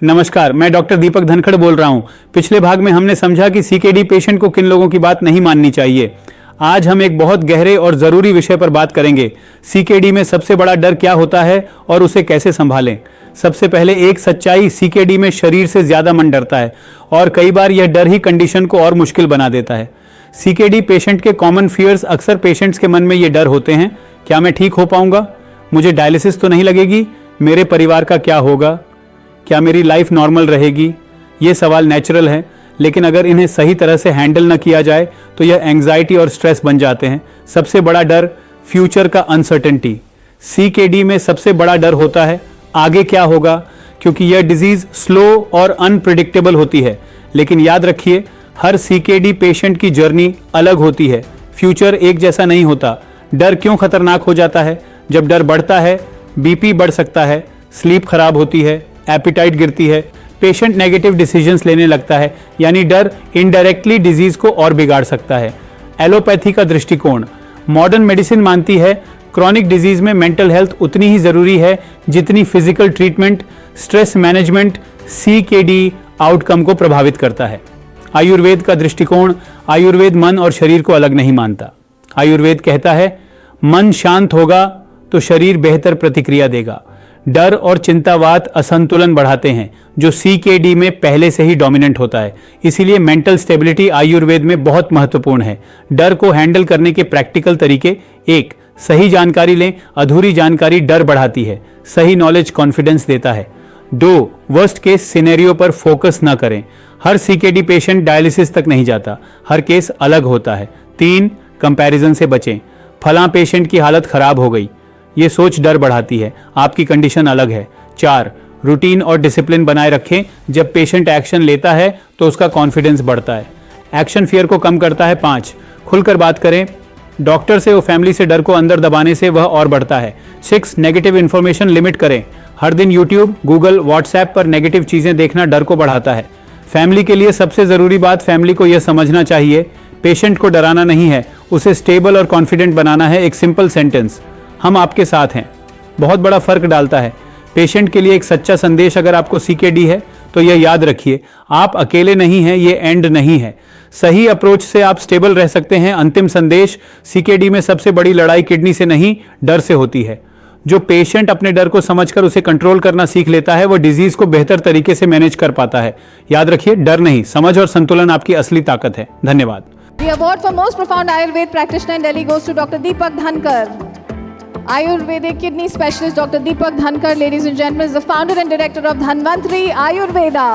नमस्कार, मैं डॉक्टर दीपक धनखड़ बोल रहा हूं। पिछले भाग में हमने समझा कि सीकेडी पेशेंट को किन लोगों की बात नहीं माननी चाहिए। आज हम एक बहुत गहरे और जरूरी विषय पर बात करेंगे। सीकेडी में सबसे बड़ा डर क्या होता है और उसे कैसे संभालें। सबसे पहले एक सच्चाई, सीकेडी में शरीर से ज्यादा मन डरता है और कई बार यह डर ही कंडीशन को और मुश्किल बना देता है। सीकेडी पेशेंट के कॉमन फियर्स, अक्सर पेशेंट्स के मन में ये डर होते हैं, क्या मैं ठीक हो पाऊंगा, मुझे डायलिसिस तो नहीं लगेगी, मेरे परिवार का क्या होगा, क्या मेरी लाइफ नॉर्मल रहेगी। ये सवाल नेचुरल है, लेकिन अगर इन्हें सही तरह से हैंडल न किया जाए तो यह एंग्जाइटी और स्ट्रेस बन जाते हैं। सबसे बड़ा डर फ्यूचर का अनसर्टेनिटी। सीकेडी में सबसे बड़ा डर होता है आगे क्या होगा, क्योंकि यह डिजीज स्लो और अनप्रिडिक्टेबल होती है। लेकिन याद रखिए, हर सीकेडी पेशेंट की जर्नी अलग होती है, फ्यूचर एक जैसा नहीं होता। डर क्यों खतरनाक हो जाता है? जब डर बढ़ता है, बीपी बढ़ सकता है, स्लीप खराब होती है, एपिटाइट गिरती है, पेशेंट नेगेटिव डिसीजंस लेने लगता है, यानी डर इनडायरेक्टली डिजीज को और बिगाड़ सकता है। एलोपैथी का दृष्टिकोण। मॉडर्न मेडिसिन मानती है क्रॉनिक डिजीज में मेंटल हेल्थ उतनी ही जरूरी है जितनी physical treatment. Stress management CKD outcome को प्रभावित करता है। आयुर्वेद का दृष्टिकोण। आयुर्वेद मन और शरीर को अलग नहीं मानता। आयुर्वेद कहता है मन शांत होगा तो शरीर बेहतर प्रतिक्रिया देगा। डर और चिंतावात असंतुलन बढ़ाते हैं, जो सीकेडी में पहले से ही डोमिनेंट होता है। इसीलिए मेंटल स्टेबिलिटी आयुर्वेद में बहुत महत्वपूर्ण है। डर को हैंडल करने के प्रैक्टिकल तरीके। एक, सही जानकारी लें, अधूरी जानकारी डर बढ़ाती है, सही नॉलेज कॉन्फिडेंस देता है। दो, वर्स्ट केस सिनेरियो पर फोकस न करें। हर सीकेडी पेशेंट डायलिसिस तक नहीं जाता, हर केस अलग होता है। तीन, कंपैरिजन से बचें। फलां पेशेंट की हालत खराब हो गई, ये सोच डर बढ़ाती है, आपकी कंडीशन अलग है। चार, रूटीन और डिसिप्लिन बनाए रखें। जब पेशेंट एक्शन लेता है तो उसका कॉन्फिडेंस बढ़ता है, एक्शन फियर को कम करता है। पांच, खुलकर बात करें। डॉक्टर से और फैमिली से डर को अंदर दबाने से वह और बढ़ता है। सिक्स, नेगेटिव इंफॉर्मेशन लिमिट करें। हर दिन यूट्यूब, गूगल, व्हाट्सएप पर नेगेटिव चीजें देखना डर को बढ़ाता है। फैमिली के लिए सबसे जरूरी बात, फैमिली को यह समझना चाहिए पेशेंट को डराना नहीं है, उसे स्टेबल और कॉन्फिडेंट बनाना है। एक सिंपल सेंटेंस, हम आपके साथ हैं, बहुत बड़ा फर्क डालता है। पेशेंट के लिए एक सच्चा संदेश, अगर आपको सीकेडी है तो यह याद रखिए, आप अकेले नहीं हैं, ये एंड नहीं है। सही अप्रोच से आप स्टेबल रह सकते हैं। अंतिम संदेश, सीकेडी में सबसे बड़ी लड़ाई किडनी से नहीं, डर से होती है। जो पेशेंट अपने डर को समझकर उसे कंट्रोल करना सीख लेता है, वो डिजीज को बेहतर तरीके से मैनेज कर पाता है। याद रखिए, डर नहीं, समझ और संतुलन आपकी असली ताकत है। धन्यवाद। The award for most profound Ayurveda practitioner in Delhi goes to Dr. Deepak Dhankar. Ayurvedic kidney specialist Dr. Deepak Dhankar, ladies and gentlemen, is the founder and director of Dhanvantri Ayurveda.